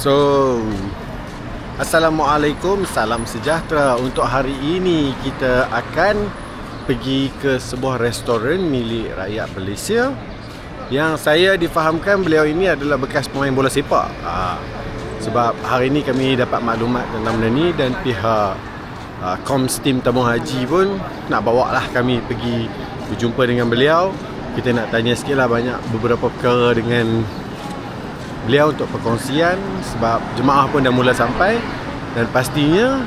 So, Assalamualaikum, salam sejahtera. Untuk hari ini kita akan pergi ke sebuah restoran milik rakyat Malaysia yang saya difahamkan beliau ini adalah bekas pemain bola sepak. Sebab hari ini kami dapat maklumat tentang benda ni dan pihak Koms Tim Tabung Haji pun nak bawa lah kami pergi berjumpa dengan beliau. Kita nak tanya sikit lah banyak beberapa perkara dengan beliau untuk perkongsian, sebab jemaah pun dah mula sampai dan pastinya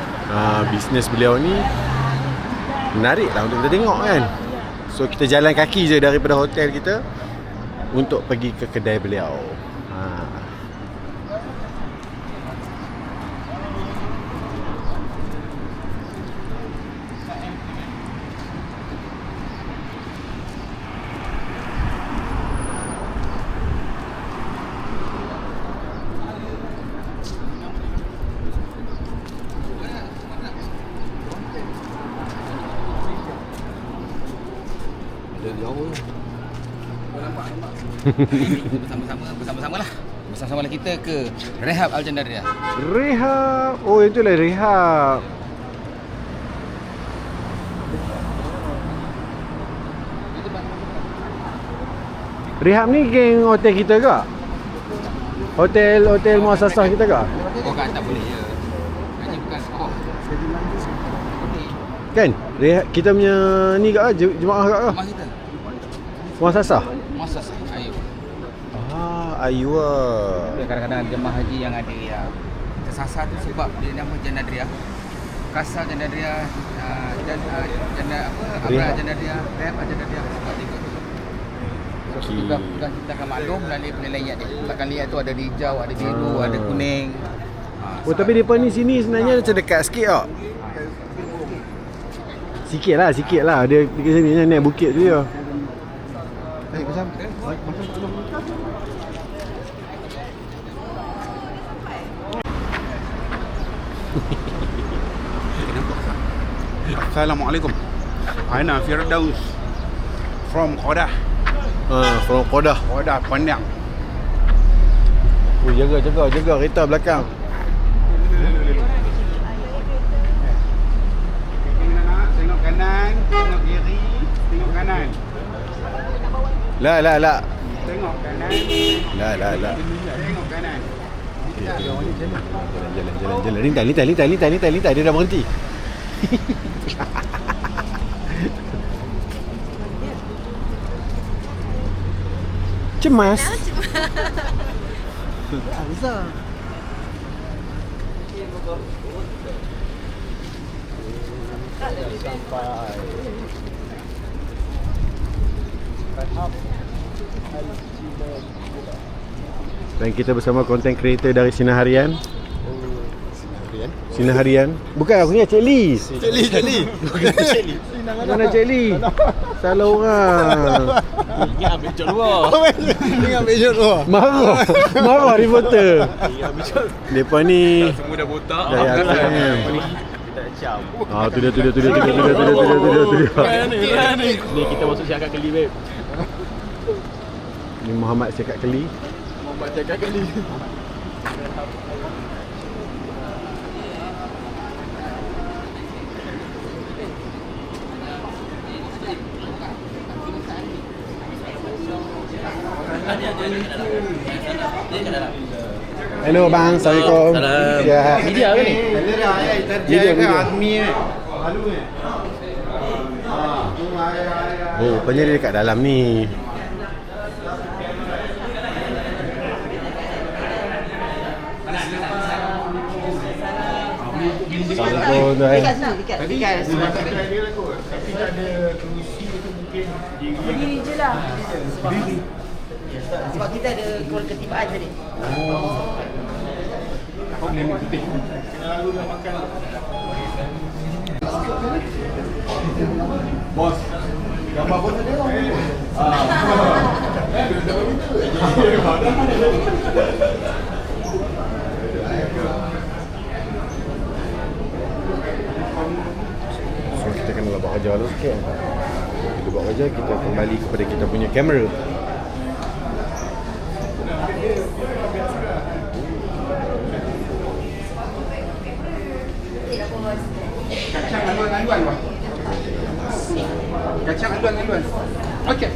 bisnes beliau ni menarik lah untuk kita tengok kan. So kita jalan kaki je daripada hotel kita untuk pergi ke kedai beliau. Bersama-sama lah kita ke Rehab Al-Jandaria. Rehab. Oh, itulah Rehab. Rehab ni geng hotel kita ke? Hotel muasasah kita ke? Oh kan, tak boleh je. Ini bukan sekolah. Kan? Rehab kita punya ni ke? Jemaah ke? Rumah kita. Muasasah? Muasasah. Ayu. Ayu lah. Kadang-kadang jemaah haji yang ada yang tersasar tu sebab dia nama Jandaria. Kasar Jandaria, Abra Jandaria, Rehab Al-Jandaria sebab dia tu. Kita akan maklum melalui penilaian dia. Belakang lihat tu ada hijau, ada biru, ada kuning. Tapi depan ni sini sebenarnya macam dekat sikit tak? Sikit lah. Dia dekat sini naik bukit tu je. Assalamualaikum. Ana Firdaus from Kedah. From Kedah. Kedah Pandang. Oh, jaga kereta belakang. Tengok kanan, tengok kiri, tengok kanan. La. Tengok kanan. La. Tengok kanan. Jalan. Lintas. Dia dah berhenti. Cemas. Azhar. Sampai. Dan kita bersama content creator dari Sinar Harian. Sinar Harian. Bukan, aku ni Cik Lee. Cik Lee. Bukan Cik Lee. Mana Cik Lee? Salah orang. Ingat ambil jod luar. Ingat ambil jod luar. Marah reporter. Depan ni Semua dah botak. dah yakin. Tu dia. Ni kita masuk siakat keli babe. Ni Muhammad Siakat Keli. Hello bang, Assalamualaikum. Sihat. Media ke ni? Media. Oh, rupanya dia dekat dalam ni. Assalamualaikum tuan. Tadi sebab tak ada idea lah kot. Tapi tak ada kerusi itu mungkin Berdiri je lah. Sebab kita ada ketibaan tadi. Apa boleh ambil putih? Kena lalu dah makan. Bos, gambar bos ada orang. So kita kena buat kerja dulu sikit. Kita buat kerja, kita kembali kepada kita punya kamera. aluan bang. Kacang aluan. Okey.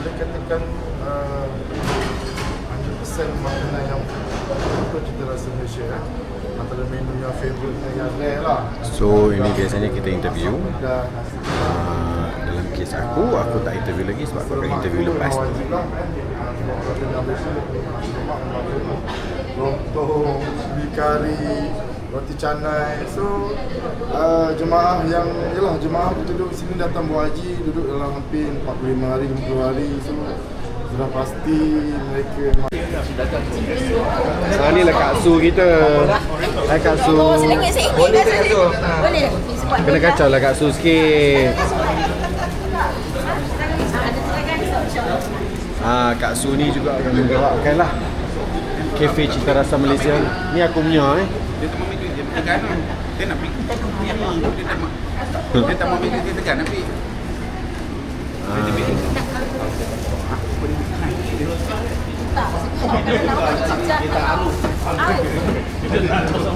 Boleh katakan 100% makanan yang apa kita rasa Malaysia antara menu yang favourite yang rare lah. So ini biasanya kita interview. Dan nasi Dalam kes aku tak interview lagi sebab aku akan interview lepas tu. wajib lah. Makanan yang Malaysia, lontong, ubi kari, roti canai. So jemaah yang jemaah duduk sini datang buat haji duduk dalam hampir 45 hari 50 hari. So sudah pasti mereka Sekarang ni lah Kak Su kita. Hai Kak Su. Boleh tak tu? Boleh. Sebab Kena kacau lah Kak Su sikit. Kak Su ni juga yang menggerakkan lah Cafe Cita Rasa Malaysia. Ni aku punya Dia tak mau minum dia tekan. Dia nak pergi tempat yang ni. Dia tak mau minum dia tekan tapi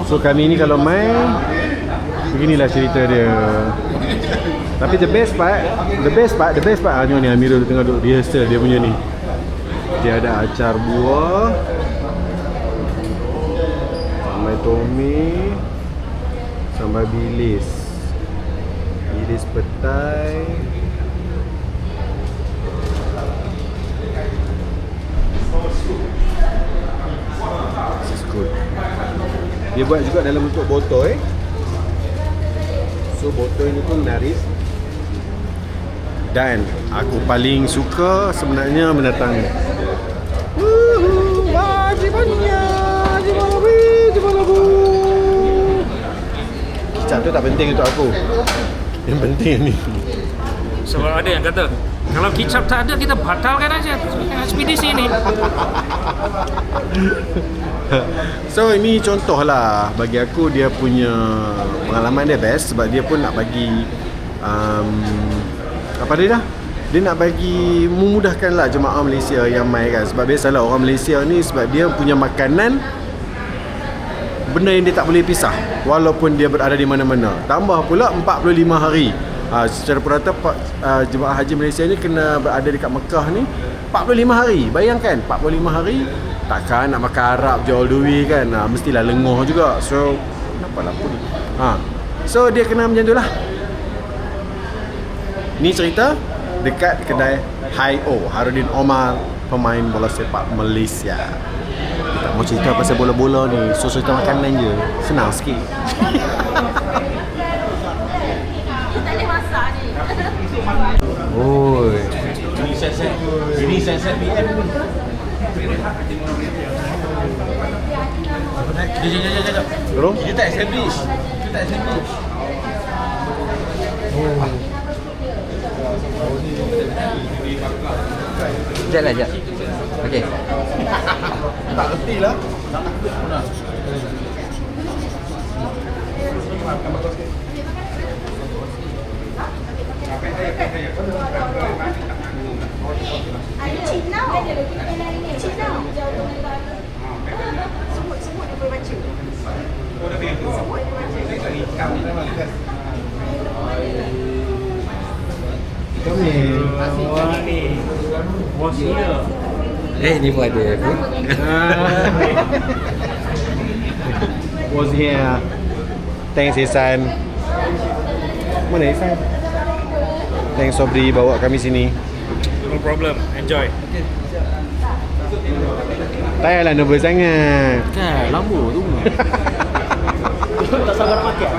So kami ni kalau main beginilah cerita dia. Tapi the best part ni Amirul tengah duduk rehearsal dia punya ni. Dia ada acar buah, sambal tomi, sambal bilis petai. This is good. Dia buat juga dalam bentuk botol So botol ni pun menarik. Dan aku paling suka sebenarnya mendatang kicap tu tak penting untuk aku. Yang penting ni. Sebab ada yang kata, kalau kicap tak ada, kita batalkan aja ekspedisi ini. So ini contoh lah bagi aku, dia punya pengalaman dia best sebab dia pun nak bagi dia nak bagi memudahkan lah jemaah Malaysia yang mai kan. Sebab biasalah orang Malaysia ni sebab dia punya makanan benda yang dia tak boleh pisah walaupun dia berada di mana-mana. Tambah pula 45 hari. Secara purata jemaah haji Malaysia ni kena berada dekat Mekah ni 45 hari. Bayangkan 45 hari takkan nak makan Arab je all the way kan. Mestilah lengoh juga. So kenapa lampu ni? So dia kena macam tu lah. Ni cerita dekat kedai Hi-O Harudin Omar, pemain bola sepak Malaysia. Tak mau cerita pasal bola-bola ni, so cerita makanan je. Senang sikit. tak boleh masak ni. Oi. Ini set BM ni. Jom. Terus? Kita tak establish. Sekejap. Okey. Tak reti lah. Cina. Cina. Semut dia boleh baca. Semut dia baca. Wah ni. Bosnya. Ni pun ada aku. Was here. Thanks Ihsan. Mana Ihsan? Thanks Sobri bawa kami sini. No problem. Enjoy. Tak payahlah nervous sangat. Kan, lama tu. Tak sabar pakai.